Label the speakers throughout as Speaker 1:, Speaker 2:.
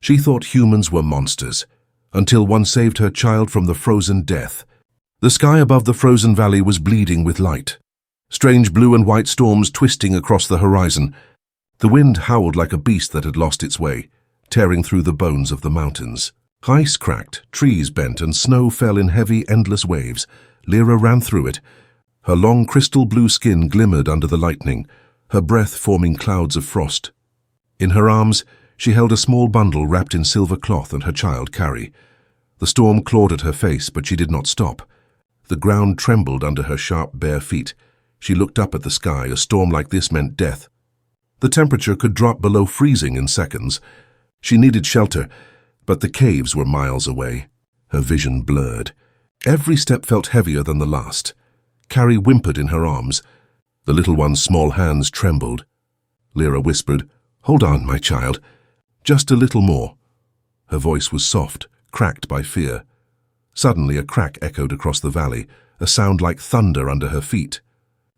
Speaker 1: She thought humans were monsters, until one saved her child from the frozen death. The sky above the frozen valley was bleeding with light. Strange blue and white storms twisting across the horizon. The wind howled like a beast that had lost its way, tearing through the bones of the mountains. Ice cracked, trees bent, and snow fell in heavy, endless waves. Lyra ran through it. Her long crystal blue skin glimmered under the lightning, her breath forming clouds of frost. In her arms, she held a small bundle wrapped in silver cloth and her child Carrie. The storm clawed at her face, but she did not stop. The ground trembled under her sharp, bare feet. She looked up at the sky. A storm like this meant death. The temperature could drop below freezing in seconds. She needed shelter, but the caves were miles away. Her vision blurred. Every step felt heavier than the last. Carrie whimpered in her arms. The little one's small hands trembled. Lyra whispered, "Hold on, my child. Just a little more." Her voice was soft, cracked by fear. Suddenly a crack echoed across the valley, a sound like thunder under her feet.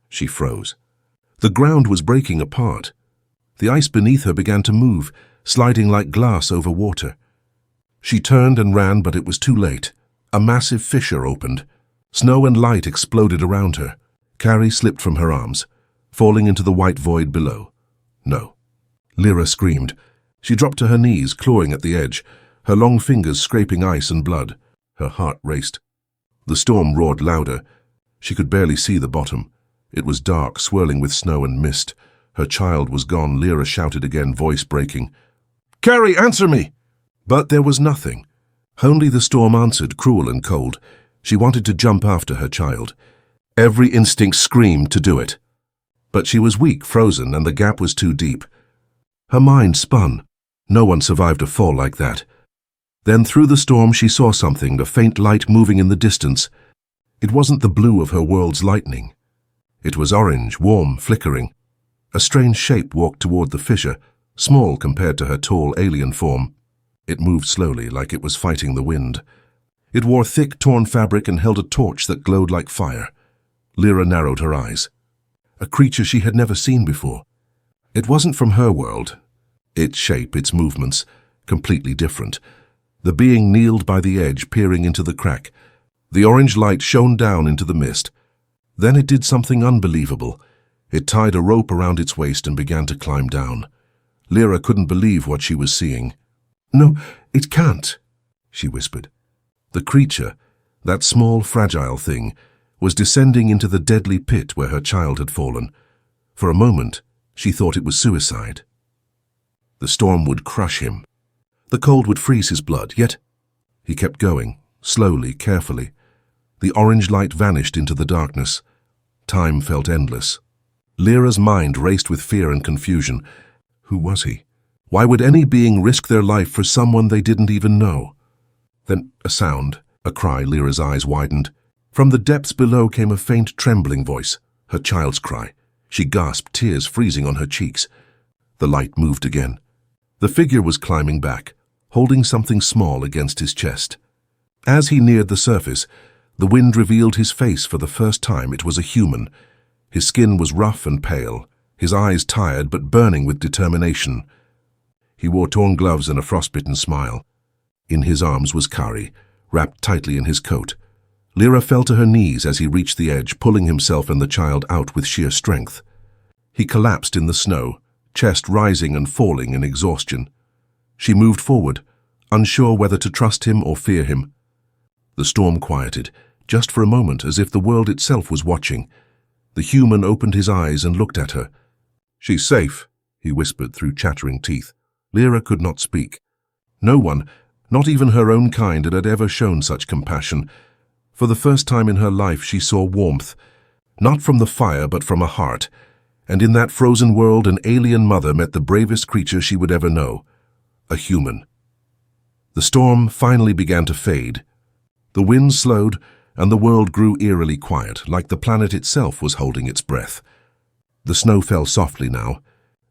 Speaker 1: She froze. The ground was breaking apart. The ice beneath her began to move, sliding like glass over water. She turned and ran, but it was too late. A massive fissure opened. Snow and light exploded around her. Carrie slipped from her arms, falling into the white void below. No. Lyra screamed. She dropped to her knees, clawing at the edge, her long fingers scraping ice and blood. Her heart raced. The storm roared louder. She could barely see the bottom. It was dark, swirling with snow and mist. Her child was gone. Lyra shouted again, voice breaking. "Carrie, answer me!" But there was nothing. Only the storm answered, cruel and cold. She wanted to jump after her child. Every instinct screamed to do it. But she was weak, frozen, and the gap was too deep. Her mind spun. No one survived a fall like that. Then through the storm she saw something, a faint light moving in the distance. It wasn't the blue of her world's lightning. It was orange, warm, flickering. A strange shape walked toward the fissure, small compared to her tall alien form. It moved slowly, like it was fighting the wind. It wore thick, torn fabric and held a torch that glowed like fire. Lyra narrowed her eyes. A creature she had never seen before. It wasn't from her world. Its shape, its movements, completely different. The being kneeled by the edge, peering into the crack. The orange light shone down into the mist. Then it did something unbelievable. It tied a rope around its waist and began to climb down. Lyra couldn't believe what she was seeing. "No, it can't," she whispered. The creature, that small, fragile thing, was descending into the deadly pit where her child had fallen. For a moment, she thought it was suicide. The storm would crush him. The cold would freeze his blood, yet he kept going, slowly, carefully. The orange light vanished into the darkness. Time felt endless. Lyra's mind raced with fear and confusion. Who was he? Why would any being risk their life for someone they didn't even know? Then a sound, a cry. Lyra's eyes widened. From the depths below came a faint, trembling voice, her child's cry. She gasped, tears freezing on her cheeks. The light moved again. The figure was climbing back, holding something small against his chest. As he neared the surface, the wind revealed his face for the first time. It was a human. His skin was rough and pale, his eyes tired but burning with determination. He wore torn gloves and a frostbitten smile. In his arms was Carrie, wrapped tightly in his coat. Lyra fell to her knees as he reached the edge, pulling himself and the child out with sheer strength. He collapsed in the snow, chest rising and falling in exhaustion. She moved forward, unsure whether to trust him or fear him. The storm quieted, just for a moment, as if the world itself was watching. The human opened his eyes and looked at her. "She's safe," he whispered through chattering teeth. Lyra could not speak. No one, not even her own kind, had ever shown such compassion. For the first time in her life she saw warmth, not from the fire but from a heart, and in that frozen world an alien mother met the bravest creature she would ever know, a human. The storm finally began to fade. The wind slowed, and the world grew eerily quiet, like the planet itself was holding its breath. The snow fell softly now,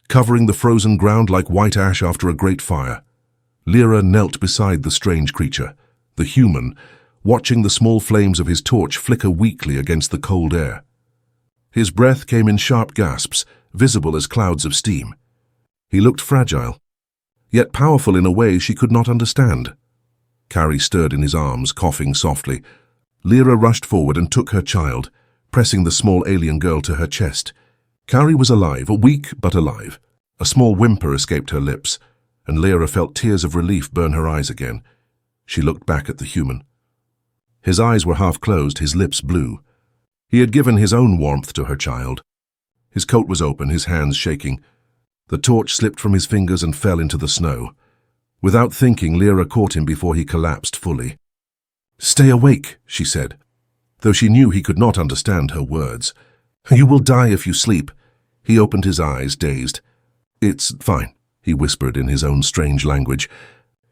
Speaker 1: covering the frozen ground like white ash after a great fire. Lyra knelt beside the strange creature, the human, watching the small flames of his torch flicker weakly against the cold air. His breath came in sharp gasps, visible as clouds of steam. He looked fragile, yet powerful in a way she could not understand. Carrie stirred in his arms, coughing softly. Lyra rushed forward and took her child, pressing the small alien girl to her chest. Carrie was alive, weak but alive. A small whimper escaped her lips, and Lyra felt tears of relief burn her eyes again. She looked back at the human. His eyes were half closed, his lips blue. He had given his own warmth to her child. His coat was open, his hands shaking. The torch slipped from his fingers and fell into the snow. Without thinking, Lyra caught him before he collapsed fully. "Stay awake," she said, though she knew he could not understand her words. "You will die if you sleep." He opened his eyes, dazed. "It's fine," he whispered in his own strange language.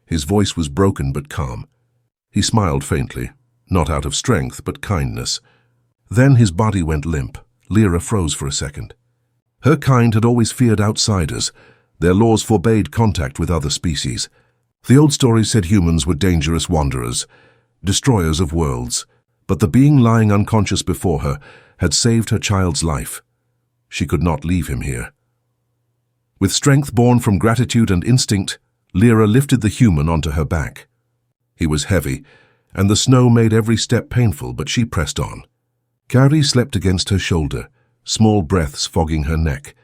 Speaker 1: His voice was broken but calm. He smiled faintly, not out of strength but kindness. Then his body went limp. Lyra froze for a second. Her kind had always feared outsiders. Their laws forbade contact with other species. The old stories said humans were dangerous wanderers, destroyers of worlds, but the being lying unconscious before her had saved her child's life. She could not leave him here. With strength born from gratitude and instinct, Lyra lifted the human onto her back. He was heavy, and the snow made every step painful, but she pressed on. Carrie slept against her shoulder, small breaths fogging her neck.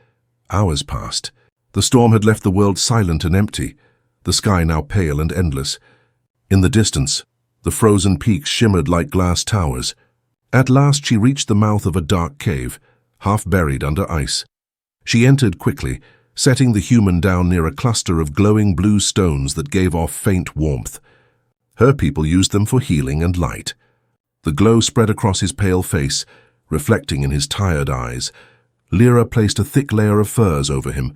Speaker 1: Hours passed. The storm had left the world silent and empty, the sky now pale and endless. In the distance, the frozen peaks shimmered like glass towers. At last she reached the mouth of a dark cave, half buried under ice. She entered quickly, setting the human down near a cluster of glowing blue stones that gave off faint warmth. Her people used them for healing and light. The glow spread across his pale face, reflecting in his tired eyes. Lyra placed a thick layer of furs over him.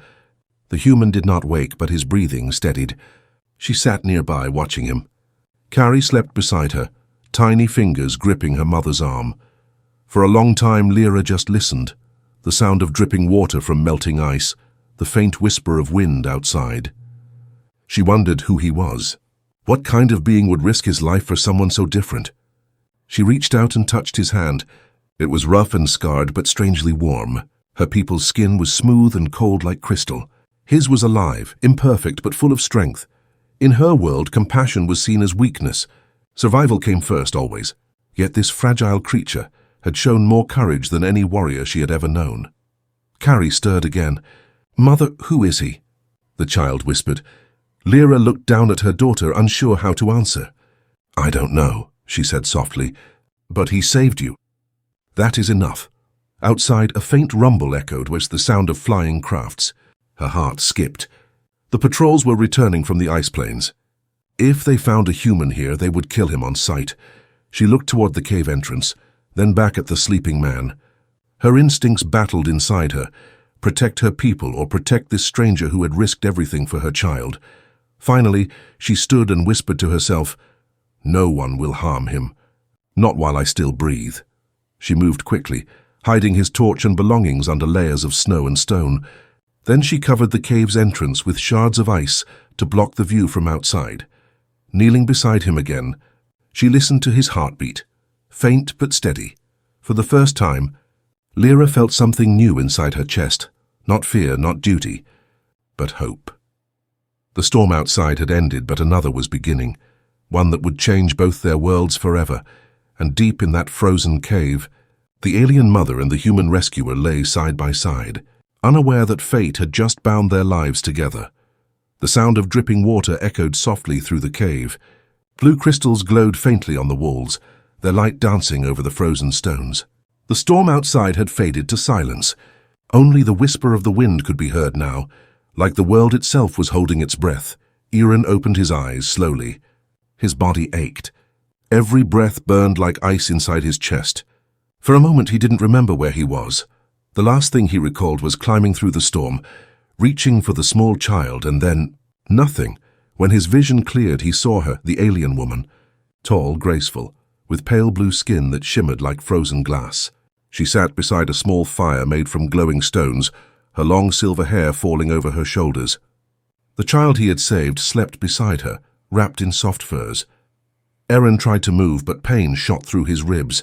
Speaker 1: The human did not wake, but his breathing steadied. She sat nearby, watching him. Carrie slept beside her, tiny fingers gripping her mother's arm. For a long time, Lyra just listened. The sound of dripping water from melting ice, the faint whisper of wind outside. She wondered who he was. What kind of being would risk his life for someone so different? She reached out and touched his hand. It was rough and scarred, but strangely warm. Her people's skin was smooth and cold like crystal. His was alive, imperfect, but full of strength. In her world, compassion was seen as weakness. Survival came first, always. Yet this fragile creature had shown more courage than any warrior she had ever known. Carrie stirred again. "Mother, who is he?" the child whispered. Lyra looked down at her daughter, unsure how to answer. "I don't know," she said softly, "but he saved you. That is enough." Outside, a faint rumble echoed, was the sound of flying crafts. Her heart skipped. The patrols were returning from the ice plains. If they found a human here, they would kill him on sight. She looked toward the cave entrance, then back at the sleeping man. Her instincts battled inside her. Protect her people or protect this stranger who had risked everything for her child. Finally, she stood and whispered to herself, "No one will harm him. Not while I still breathe." She moved quickly, hiding his torch and belongings under layers of snow and stone. Then she covered the cave's entrance with shards of ice to block the view from outside. Kneeling beside him again, she listened to his heartbeat, faint but steady. For the first time, Lyra felt something new inside her chest, not fear, not duty, but hope. The storm outside had ended, but another was beginning, one that would change both their worlds forever. And deep in that frozen cave, the alien mother and the human rescuer lay side by side, unaware that fate had just bound their lives together. The sound of dripping water echoed softly through the cave. Blue crystals glowed faintly on the walls, their light dancing over the frozen stones. The storm outside had faded to silence. Only the whisper of the wind could be heard now, like the world itself was holding its breath. Iran opened his eyes slowly. His body ached. Every breath burned like ice inside his chest. For a moment he didn't remember where he was. The last thing he recalled was climbing through the storm, reaching for the small child, and then nothing. When his vision cleared, he saw her, the alien woman, tall, graceful, with pale blue skin that shimmered like frozen glass. She sat beside a small fire made from glowing stones, her long silver hair falling over her shoulders. The child he had saved slept beside her, wrapped in soft furs. Eren tried to move, but pain shot through his ribs.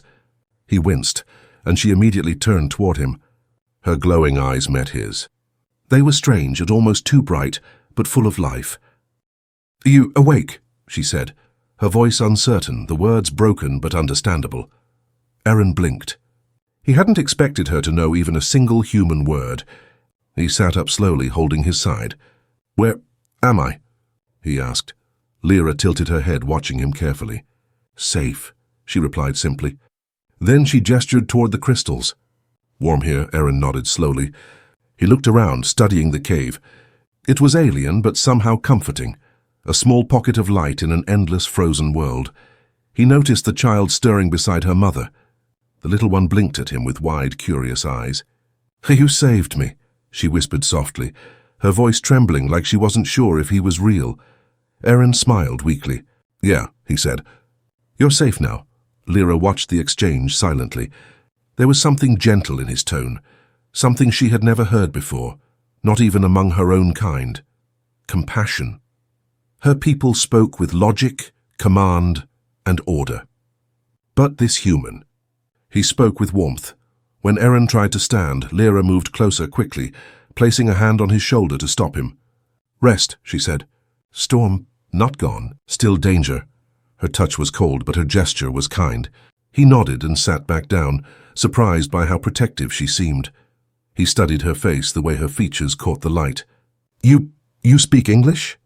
Speaker 1: He winced, and she immediately turned toward him. Her glowing eyes met his. They were strange and almost too bright, but full of life. "Are you awake?" she said, her voice uncertain, the words broken but understandable. Aaron blinked. He hadn't expected her to know even a single human word. He sat up slowly, holding his side. "Where am I?" he asked. Lyra tilted her head, watching him carefully. "Safe," she replied simply. Then she gestured toward the crystals. "Warm here," Aaron nodded slowly. He looked around, studying the cave. It was alien, but somehow comforting. A small pocket of light in an endless frozen world. He noticed the child stirring beside her mother. The little one blinked at him with wide, curious eyes. "You saved me," she whispered softly, her voice trembling like she wasn't sure if he was real. Aaron smiled weakly. "Yeah," he said. "You're safe now." Lyra watched the exchange silently. There was something gentle in his tone, something she had never heard before, not even among her own kind. Compassion. Her people spoke with logic, command, and order. But this human. He spoke with warmth. When Aaron tried to stand, Lyra moved closer quickly, placing a hand on his shoulder to stop him. "Rest," she said. "Storm, not gone. Still danger." Her touch was cold, but her gesture was kind. He nodded and sat back down, surprised by how protective she seemed. He studied her face, the way her features caught the light. You speak English?"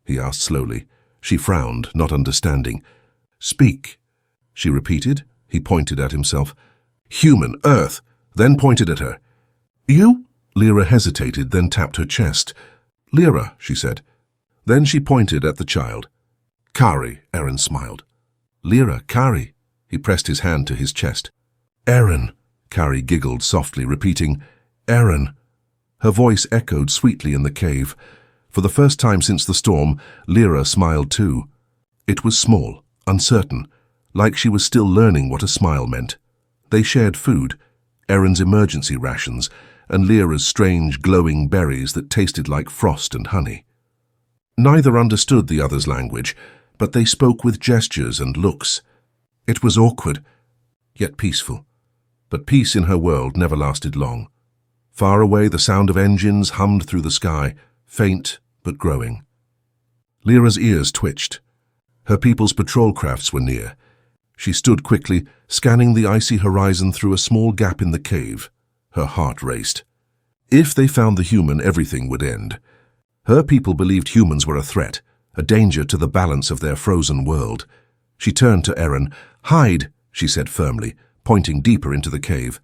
Speaker 1: he asked slowly. She frowned, not understanding. "Speak," she repeated. He pointed at himself. "Human, Earth," then pointed at her. "You?" Lyra hesitated, then tapped her chest. "Lyra," she said. Then she pointed at the child. "Kari," Aaron smiled. "Lyra, Kari." He pressed his hand to his chest. "Aaron," Kari giggled softly, repeating, "Aaron." Her voice echoed sweetly in the cave. For the first time since the storm, Lyra smiled too. It was small, uncertain, like she was still learning what a smile meant. They shared food, Aaron's emergency rations, and Lyra's strange, glowing berries that tasted like frost and honey. Neither understood the other's language, but they spoke with gestures and looks. It was awkward, yet peaceful. But peace in her world never lasted long. Far away, the sound of engines hummed through the sky, faint but growing. Lyra's ears twitched. Her people's patrol crafts were near. She stood quickly, scanning the icy horizon through a small gap in the cave. Her heart raced. If they found the human, everything would end. Her people believed humans were a threat, a danger to the balance of their frozen world. She turned to Aaron. "Hide," she said firmly, pointing deeper into the cave.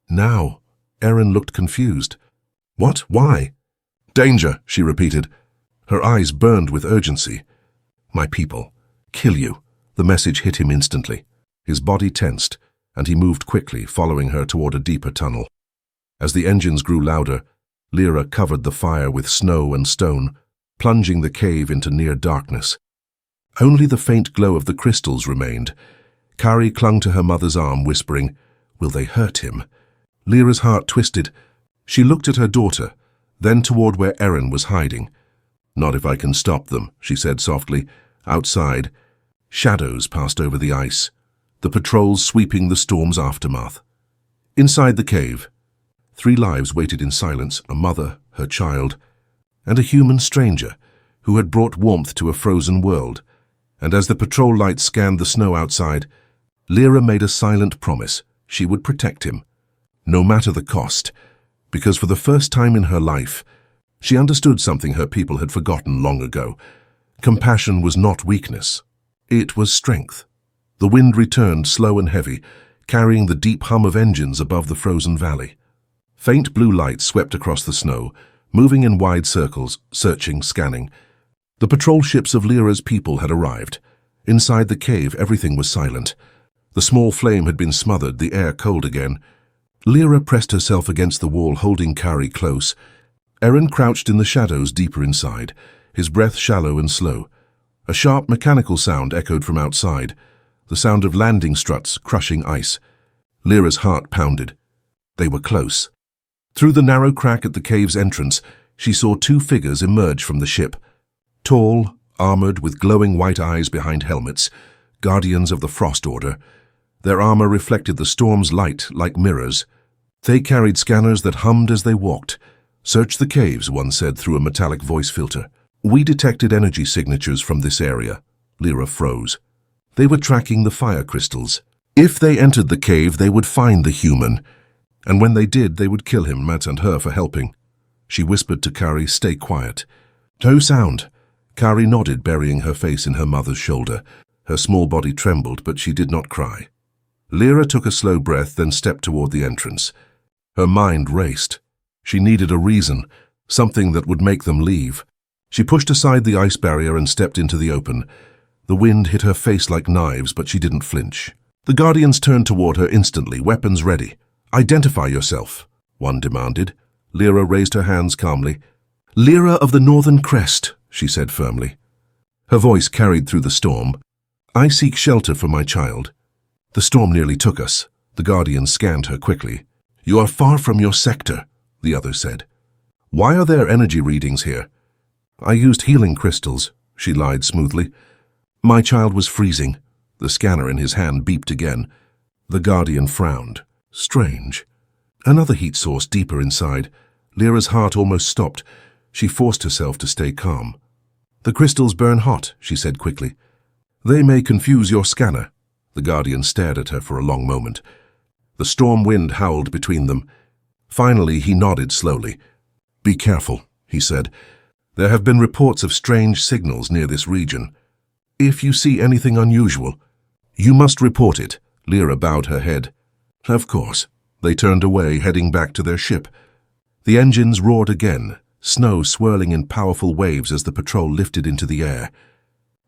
Speaker 1: "Now." Aaron looked confused. "What? Why?" "Danger," she repeated. Her eyes burned with urgency. "My people. Kill you." The message hit him instantly. His body tensed, and he moved quickly, following her toward a deeper tunnel. As the engines grew louder, Lyra covered the fire with snow and stone, plunging the cave into near darkness. Only the faint glow of the crystals remained. Kari clung to her mother's arm, whispering, "Will they hurt him?" Lyra's heart twisted. She looked at her daughter, then toward where Aaron was hiding. "Not if I can stop them," she said softly. Outside, shadows passed over the ice, the patrols sweeping the storm's aftermath. Inside the cave, 3 lives waited in silence, a mother, her child, and a human stranger who had brought warmth to a frozen world. And as the patrol lights scanned the snow outside, Lyra made a silent promise she would protect him, no matter the cost, because for the first time in her life, she understood something her people had forgotten long ago. Compassion was not weakness. It was strength. The wind returned slow and heavy, carrying the deep hum of engines above the frozen valley. Faint blue lights swept across the snow, moving in wide circles, searching, scanning. The patrol ships of Lyra's people had arrived. Inside the cave, everything was silent. The small flame had been smothered, the air cold again. Lyra pressed herself against the wall, holding Kari close. Aaron crouched in the shadows deeper inside, his breath shallow and slow. A sharp mechanical sound echoed from outside, the sound of landing struts crushing ice. Lyra's heart pounded. They were close. Through the narrow crack at the cave's entrance, she saw 2 figures emerge from the ship. Tall, armored, with glowing white eyes behind helmets, guardians of the Frost Order. Their armor reflected the storm's light like mirrors. They carried scanners that hummed as they walked. "Search the caves," one said through a metallic voice filter. We detected energy signatures from this area. Lyra froze. They were tracking the fire crystals. If they entered the cave, they would find the human. And when they did, they would kill him, Matt and her, for helping. She whispered to Kari, "Stay quiet." "No sound." Kari nodded, burying her face in her mother's shoulder. Her small body trembled, but she did not cry. Lyra took a slow breath, then stepped toward the entrance. Her mind raced. She needed a reason, something that would make them leave. She pushed aside the ice barrier and stepped into the open. The wind hit her face like knives, but she didn't flinch. The Guardians turned toward her instantly, weapons ready. "Identify yourself," one demanded. Lyra raised her hands calmly. "Lyra of the Northern Crest," she said firmly. Her voice carried through the storm. "I seek shelter for my child." "The storm nearly took us." The Guardians scanned her quickly. "You are far from your sector," the other said. "Why are there energy readings here?" "I used healing crystals," she lied smoothly. "My child was freezing." The scanner in his hand beeped again. The Guardian frowned. Strange. Another heat source deeper inside. Lyra's heart almost stopped. She forced herself to stay calm. "The crystals burn hot," she said quickly. "They may confuse your scanner." The Guardian stared at her for a long moment. The storm wind howled between them. Finally, he nodded slowly. "Be careful," he said. "There have been reports of strange signals near this region. If you see anything unusual, you must report it." Lyra bowed her head. "Of course." They turned away, heading back to their ship. The engines roared again, snow swirling in powerful waves as the patrol lifted into the air.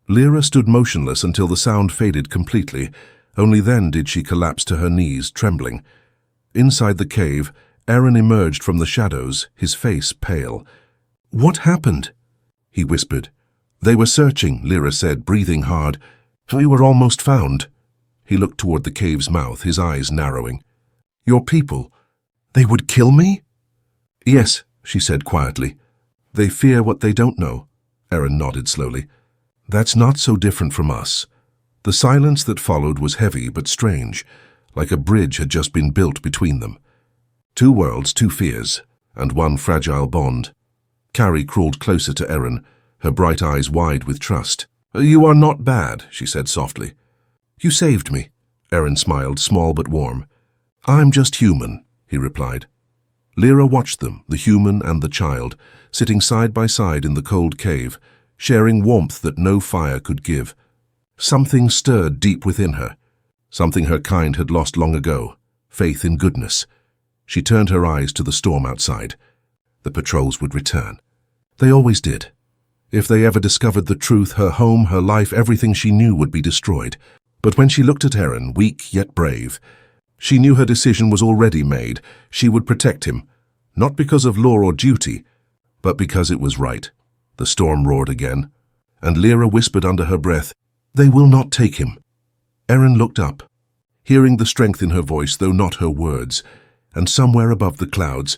Speaker 1: Lyra stood motionless until the sound faded completely. Only then did she collapse to her knees, trembling. Inside the cave, Aaron emerged from the shadows, his face pale. "What happened?" he whispered. "They were searching," Lyra said, breathing hard. "We were almost found." He looked toward the cave's mouth, his eyes narrowing. "Your people, they would kill me?" "Yes," she said quietly. "They fear what they don't know." Aaron nodded slowly. "That's not so different from us." The silence that followed was heavy but strange, like a bridge had just been built between them. Two worlds, two fears, and one fragile bond. Kari crawled closer to Aaron, her bright eyes wide with trust. "You are not bad," she said softly. "You saved me." Aaron smiled, small but warm. "I'm just human," he replied. Lyra watched them, the human and the child, sitting side by side in the cold cave, sharing warmth that no fire could give. Something stirred deep within her, something her kind had lost long ago, faith in goodness. She turned her eyes to the storm outside. The patrols would return. They always did. If they ever discovered the truth, her home, her life, everything she knew would be destroyed. But when she looked at Aaron, weak yet brave, she knew her decision was already made. She would protect him, not because of law or duty, but because it was right. The storm roared again, and Lyra whispered under her breath, "They will not take him." Aaron looked up, hearing the strength in her voice, though not her words, and somewhere above the clouds,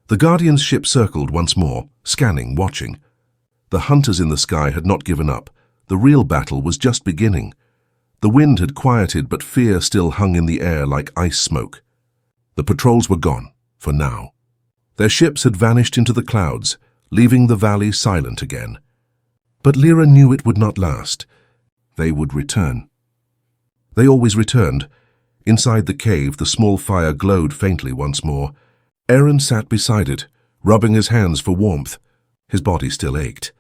Speaker 1: the Guardian's ship circled once more, scanning, watching. The hunters in the sky had not given up. The real battle was just beginning. The wind had quieted, but fear still hung in the air like ice smoke. The patrols were gone, for now. Their ships had vanished into the clouds, leaving the valley silent again. But Lyra knew it would not last. They would return. They always returned. Inside the cave, the small fire glowed faintly once more. Aaron sat beside it, rubbing his hands for warmth. His body still ached,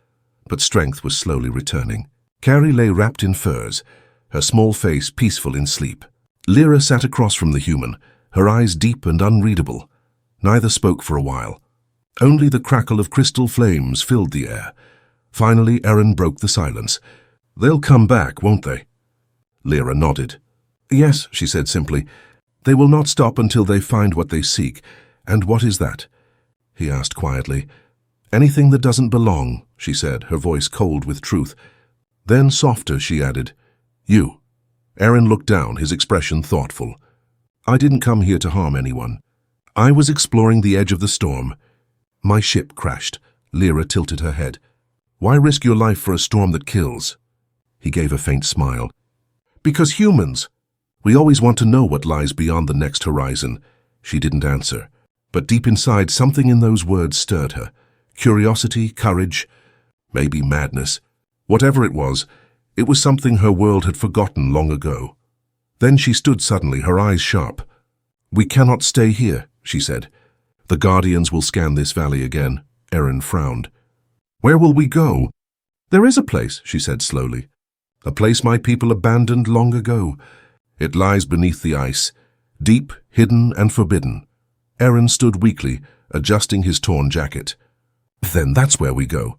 Speaker 1: but strength was slowly returning. Kari lay wrapped in furs, her small face peaceful in sleep. Lyra sat across from the human, her eyes deep and unreadable. Neither spoke for a while. Only the crackle of crystal flames filled the air. Finally, Aaron broke the silence. "They'll come back, won't they?" Lyra nodded. "Yes," she said simply. "They will not stop until they find what they seek." "And what is that?" he asked quietly. "Anything that doesn't belong," she said, her voice cold with truth. Then softer, she added, "You." Aaron looked down, his expression thoughtful. "I didn't come here to harm anyone. I was exploring the edge of the storm. My ship crashed." Lyra tilted her head. "Why risk your life for a storm that kills?" He gave a faint smile. "Because humans. We always want to know what lies beyond the next horizon." She didn't answer, but deep inside something in those words stirred her. Curiosity, courage. Maybe madness. Whatever it was something her world had forgotten long ago. Then she stood suddenly, her eyes sharp. "We cannot stay here," she said. "The Guardians will scan this valley again." Erin frowned. "Where will we go?" "There is a place," she said slowly. "A place my people abandoned long ago. It lies beneath the ice, deep, hidden, and forbidden." Erin stood weakly, adjusting his torn jacket. "Then that's where we go."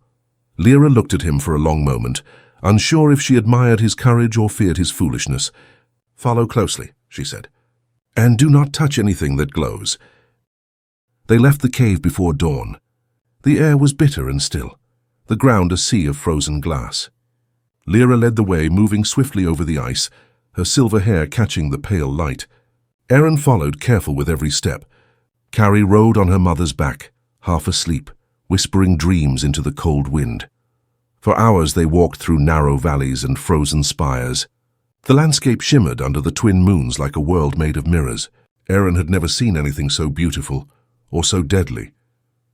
Speaker 1: Lyra looked at him for a long moment, unsure if she admired his courage or feared his foolishness. "Follow closely," she said. "And do not touch anything that glows." They left the cave before dawn. The air was bitter and still, the ground a sea of frozen glass. Lyra led the way, moving swiftly over the ice, her silver hair catching the pale light. Erin followed, careful with every step. Carrie rode on her mother's back, half asleep, whispering dreams into the cold wind. For hours they walked through narrow valleys and frozen spires. The landscape shimmered under the twin moons like a world made of mirrors. Erin had never seen anything so beautiful or so deadly.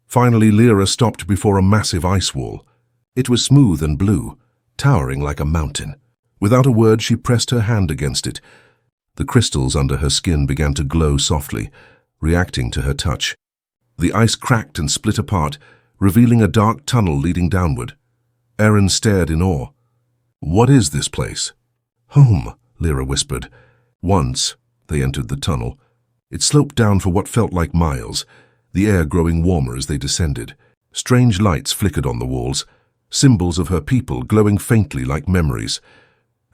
Speaker 1: Finally, Lyra stopped before a massive ice wall. It was smooth and blue, towering like a mountain. Without a word, she pressed her hand against it. The crystals under her skin began to glow softly, reacting to her touch. The ice cracked and split apart, revealing a dark tunnel leading downward. Erin stared in awe. "What is this place?" "Home," Lyra whispered. Once they entered the tunnel. It sloped down for what felt like miles, the air growing warmer as they descended. Strange lights flickered on the walls, symbols of her people glowing faintly like memories.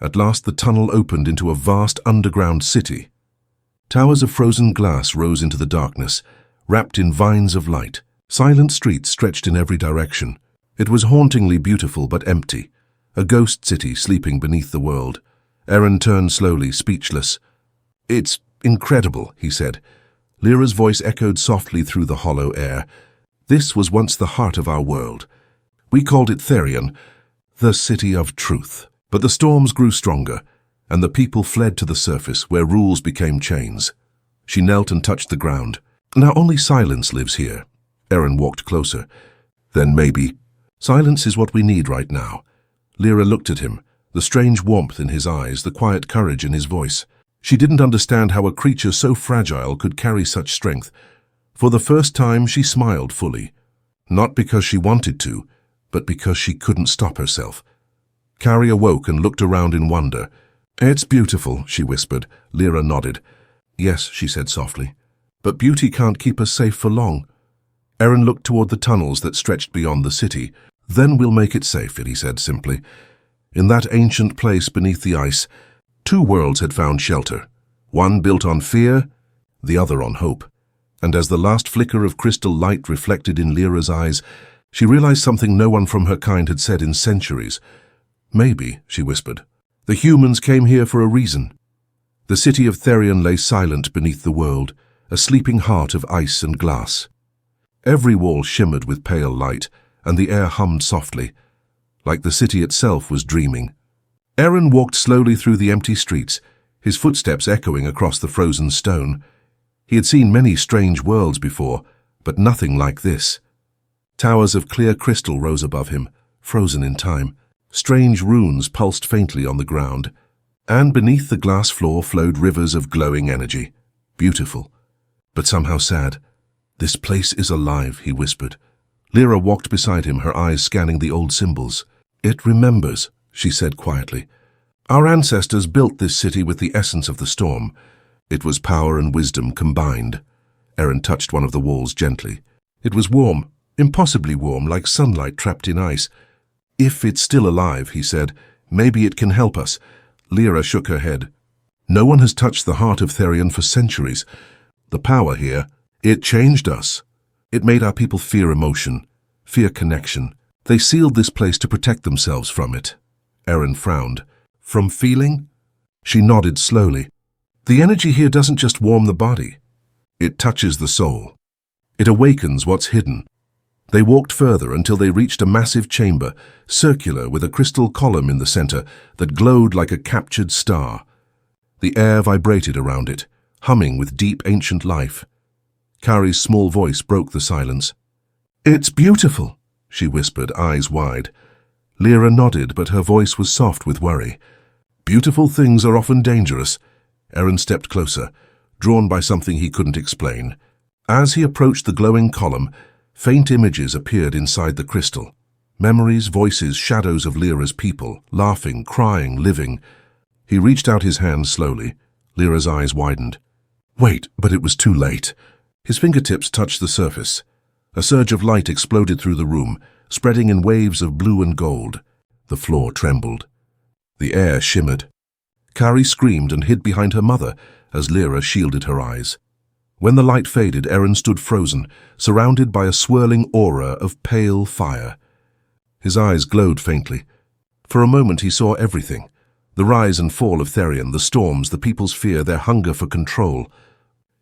Speaker 1: At last the tunnel opened into a vast underground city. Towers of frozen glass rose into the darkness, wrapped in vines of light. Silent streets stretched in every direction. It was hauntingly beautiful but empty, a ghost city sleeping beneath the world. Erin turned slowly, speechless. "It's incredible," he said. Lyra's voice echoed softly through the hollow air. "This was once the heart of our world. We called it Therion, the city of truth. But the storms grew stronger, and the people fled to the surface, where rules became chains." She knelt and touched the ground. "Now only silence lives here." Erin walked closer. "Then maybe silence is what we need right now." Lyra looked at him, the strange warmth in his eyes, the quiet courage in his voice. She didn't understand how a creature so fragile could carry such strength. For the first time, she smiled fully. Not because she wanted to, but because she couldn't stop herself. Carrie awoke and looked around in wonder. "It's beautiful," she whispered. Lyra nodded. "Yes," she said softly. "But beauty can't keep us safe for long." Erin looked toward the tunnels that stretched beyond the city. "Then we'll make it safe," he said simply. In that ancient place beneath the ice, two worlds had found shelter, one built on fear, the other on hope. And as the last flicker of crystal light reflected in Lyra's eyes, she realized something no one from her kind had said in centuries. "Maybe," she whispered, "the humans came here for a reason." The city of Therion lay silent beneath the world, a sleeping heart of ice and glass. Every wall shimmered with pale light, and the air hummed softly, like the city itself was dreaming. Erin walked slowly through the empty streets, his footsteps echoing across the frozen stone. He had seen many strange worlds before, but nothing like this. Towers of clear crystal rose above him, frozen in time. Strange runes pulsed faintly on the ground, and beneath the glass floor flowed rivers of glowing energy. Beautiful, but somehow sad. "This place is alive," he whispered. Lyra walked beside him, her eyes scanning the old symbols. "It remembers," she said quietly. "Our ancestors built this city with the essence of the storm. It was power and wisdom combined." Erin touched one of the walls gently. It was warm, impossibly warm, like sunlight trapped in ice. "If it's still alive," he said, "maybe it can help us." Lyra shook her head. "No one has touched the heart of Therion for centuries. The power here, it changed us. It made our people fear emotion, fear connection. They sealed this place to protect themselves from it." Erin frowned. "From feeling?" She nodded slowly. "The energy here doesn't just warm the body. It touches the soul. It awakens what's hidden." They walked further until they reached a massive chamber, circular with a crystal column in the center that glowed like a captured star. The air vibrated around it, humming with deep ancient life. Carrie's small voice broke the silence. "It's beautiful," she whispered, eyes wide. Lyra nodded, but her voice was soft with worry. Beautiful things are often dangerous. Eren stepped closer, drawn by something he couldn't explain. As he approached the glowing column, faint images appeared inside the crystal. Memories, voices, shadows of Lyra's people, laughing, crying, living. He reached out his hand slowly. Lyra's eyes widened. Wait, but it was too late. His fingertips touched the surface. A surge of light exploded through the room, spreading in waves of blue and gold. The floor trembled. The air shimmered. Kari screamed and hid behind her mother as Lyra shielded her eyes. When the light faded, Eren stood frozen, surrounded by a swirling aura of pale fire. His eyes glowed faintly. For a moment he saw everything. The rise and fall of Therion, the storms, the people's fear, their hunger for control.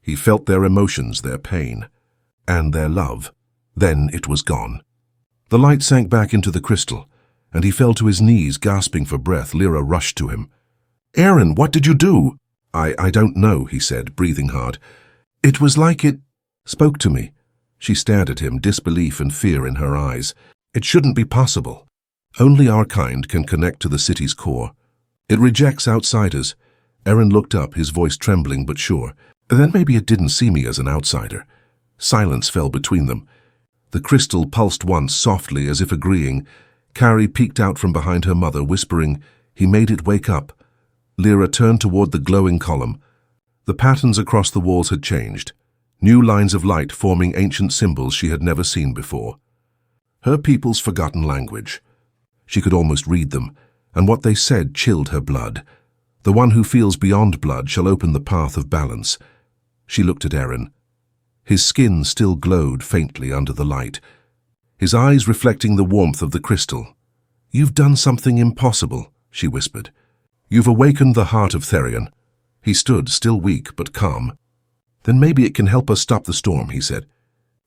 Speaker 1: He felt their emotions, their pain, and their love. Then it was gone. The light sank back into the crystal, and he fell to his knees, gasping for breath. Lyra rushed to him. Eren, what did you do? I don't know, he said, breathing hard. It was like it spoke to me. She stared at him, disbelief and fear in her eyes. It shouldn't be possible. Only our kind can connect to the city's core. It rejects outsiders. Eren looked up, his voice trembling but sure. Then maybe it didn't see me as an outsider. Silence fell between them. The crystal pulsed once, softly, as if agreeing. Kari peeked out from behind her mother, whispering, "He made it wake up." Lyra turned toward the glowing column. The patterns across the walls had changed. New lines of light forming ancient symbols she had never seen before. Her people's forgotten language. She could almost read them, and what they said chilled her blood. The one who feels beyond blood shall open the path of balance. She looked at Eren. His skin still glowed faintly under the light, his eyes reflecting the warmth of the crystal. "You've done something impossible," she whispered. "You've awakened the heart of Therion." He stood, still weak but calm. "Then maybe it can help us stop the storm," he said.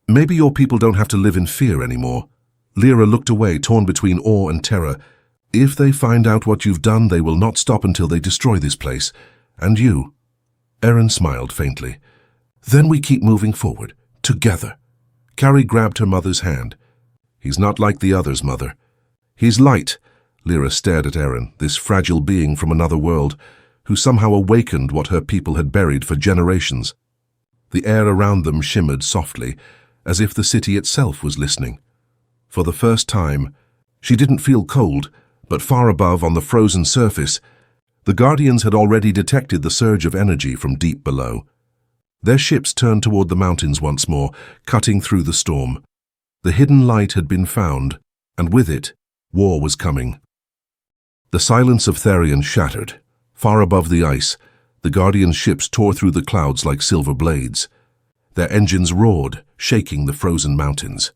Speaker 1: "Maybe your people don't have to live in fear anymore." Lyra looked away, torn between awe and terror. "If they find out what you've done, they will not stop until they destroy this place. And you." Eren smiled faintly. "Then we keep moving forward, together." Kari grabbed her mother's hand. "He's not like the others, Mother. He's light." Lyra stared at Eren, this fragile being from another world, who somehow awakened what her people had buried for generations. The air around them shimmered softly, as if the city itself was listening. For the first time, she didn't feel cold, but far above on the frozen surface, the Guardians had already detected the surge of energy from deep below. Their ships turned toward the mountains once more, cutting through the storm. The hidden light had been found, and with it, war was coming. The silence of Therion shattered. Far above the ice, the Guardian ships tore through the clouds like silver blades. Their engines roared, shaking the frozen mountains.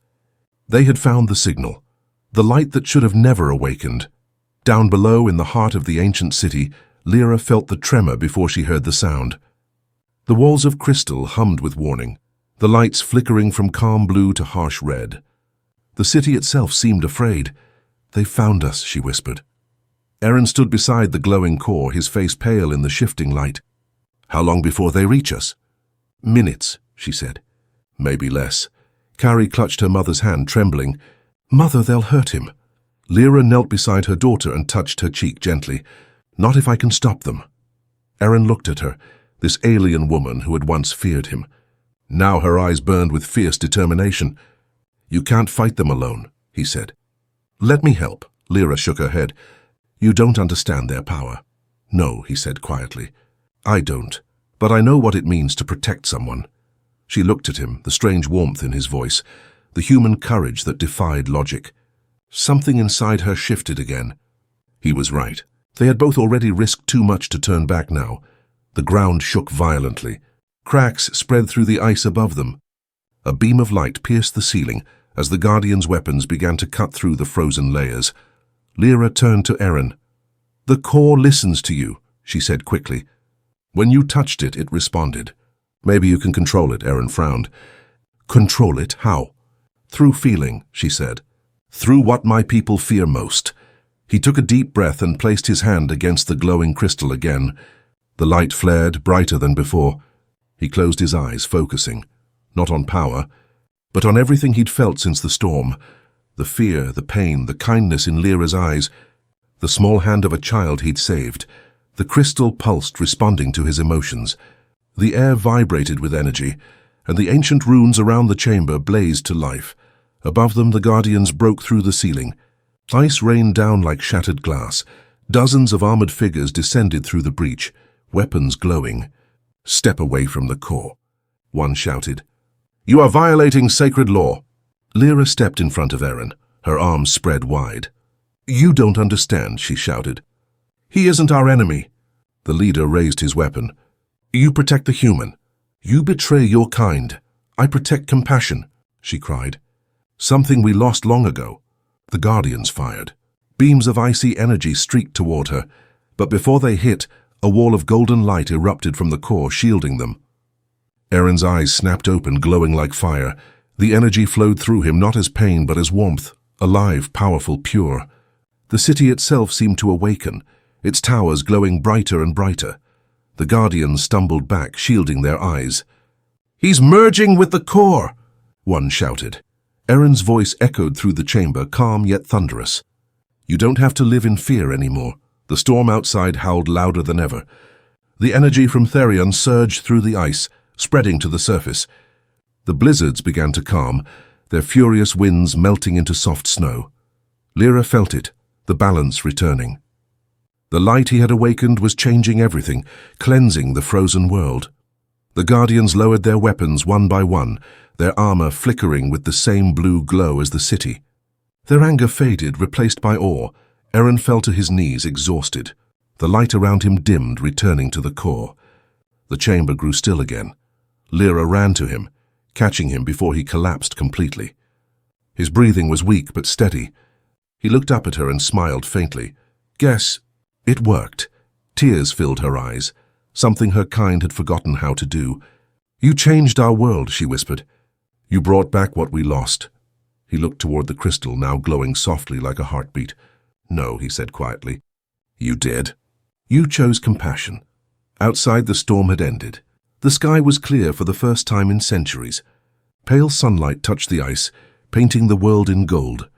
Speaker 1: They had found the signal, the light that should have never awakened. Down below in the heart of the ancient city, Lyra felt the tremor before she heard the sound. The walls of crystal hummed with warning, the lights flickering from calm blue to harsh red. The city itself seemed afraid. "They found us," she whispered. Eren stood beside the glowing core, his face pale in the shifting light. "How long before they reach us?" "Minutes," she said. "Maybe less." Kari clutched her mother's hand, trembling. "Mother, they'll hurt him." Lyra knelt beside her daughter and touched her cheek gently. "Not if I can stop them." Eren looked at her, this alien woman who had once feared him. Now her eyes burned with fierce determination. "You can't fight them alone," he said. "Let me help." Lyra shook her head. "You don't understand their power." "No," he said quietly. "I don't, but I know what it means to protect someone." She looked at him, the strange warmth in his voice, the human courage that defied logic. Something inside her shifted again. He was right. They had both already risked too much to turn back now. The ground shook violently. Cracks spread through the ice above them. A beam of light pierced the ceiling as the Guardians' weapons began to cut through the frozen layers. Lyra turned to Eren. "The core listens to you," she said quickly. "When you touched it, it responded. Maybe you can control it," Eren frowned. "Control it? How?" "Through feeling," she said. "Through what my people fear most." He took a deep breath and placed his hand against the glowing crystal again. The light flared, brighter than before. He closed his eyes, focusing, not on power, but on everything he'd felt since the storm. The fear, the pain, the kindness in Lyra's eyes, the small hand of a child he'd saved. The crystal pulsed, responding to his emotions. The air vibrated with energy, and the ancient runes around the chamber blazed to life. Above them, the guardians broke through the ceiling. Ice rained down like shattered glass. Dozens of armored figures descended through the breach, weapons glowing. "Step away from the core," one shouted. "You are violating sacred law." Lyra stepped in front of Eren, her arms spread wide. "You don't understand," she shouted. "He isn't our enemy." The leader raised his weapon. "You protect the human. You betray your kind. I protect compassion," she cried. "Something we lost long ago." The guardians fired. Beams of icy energy streaked toward her, but before they hit, a wall of golden light erupted from the core, shielding them. Eren's eyes snapped open, glowing like fire. The energy flowed through him not as pain but as warmth, alive, powerful, pure. The city itself seemed to awaken, its towers glowing brighter and brighter. The guardians stumbled back, shielding their eyes. "He's merging with the core!" one shouted. Eren's voice echoed through the chamber, calm yet thunderous. "You don't have to live in fear anymore." The storm outside howled louder than ever. The energy from Therion surged through the ice, spreading to the surface. The blizzards began to calm, their furious winds melting into soft snow. Lyra felt it, the balance returning. The light he had awakened was changing everything, cleansing the frozen world. The guardians lowered their weapons one by one, their armor flickering with the same blue glow as the city. Their anger faded, replaced by awe. Eren fell to his knees, exhausted. The light around him dimmed, returning to the core. The chamber grew still again. Lyra ran to him, catching him before he collapsed completely. His breathing was weak but steady. He looked up at her and smiled faintly. "Guess it worked." Tears filled her eyes, something her kind had forgotten how to do. "You changed our world," she whispered. "You brought back what we lost." He looked toward the crystal, now glowing softly like a heartbeat. "No," he said quietly. "You did. You chose compassion." Outside, the storm had ended. The sky was clear for the first time in centuries. Pale sunlight touched the ice, painting the world in gold.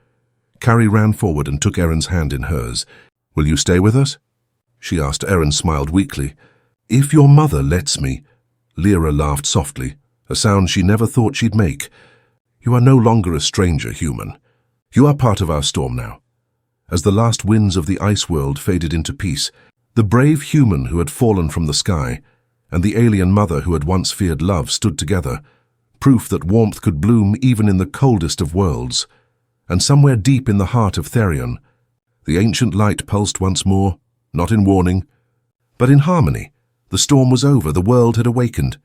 Speaker 1: Carrie ran forward and took Eren's hand in hers. "Will you stay with us?" she asked. Eren smiled weakly. "If your mother lets me." Lyra laughed softly, a sound she never thought she'd make. "You are no longer a stranger, human. You are part of our storm now." As the last winds of the ice world faded into peace, the brave human who had fallen from the sky and the alien mother who had once feared love stood together, proof that warmth could bloom even in the coldest of worlds. And somewhere deep in the heart of Therion, the ancient light pulsed once more, not in warning, but in harmony. The storm was over, the world had awakened.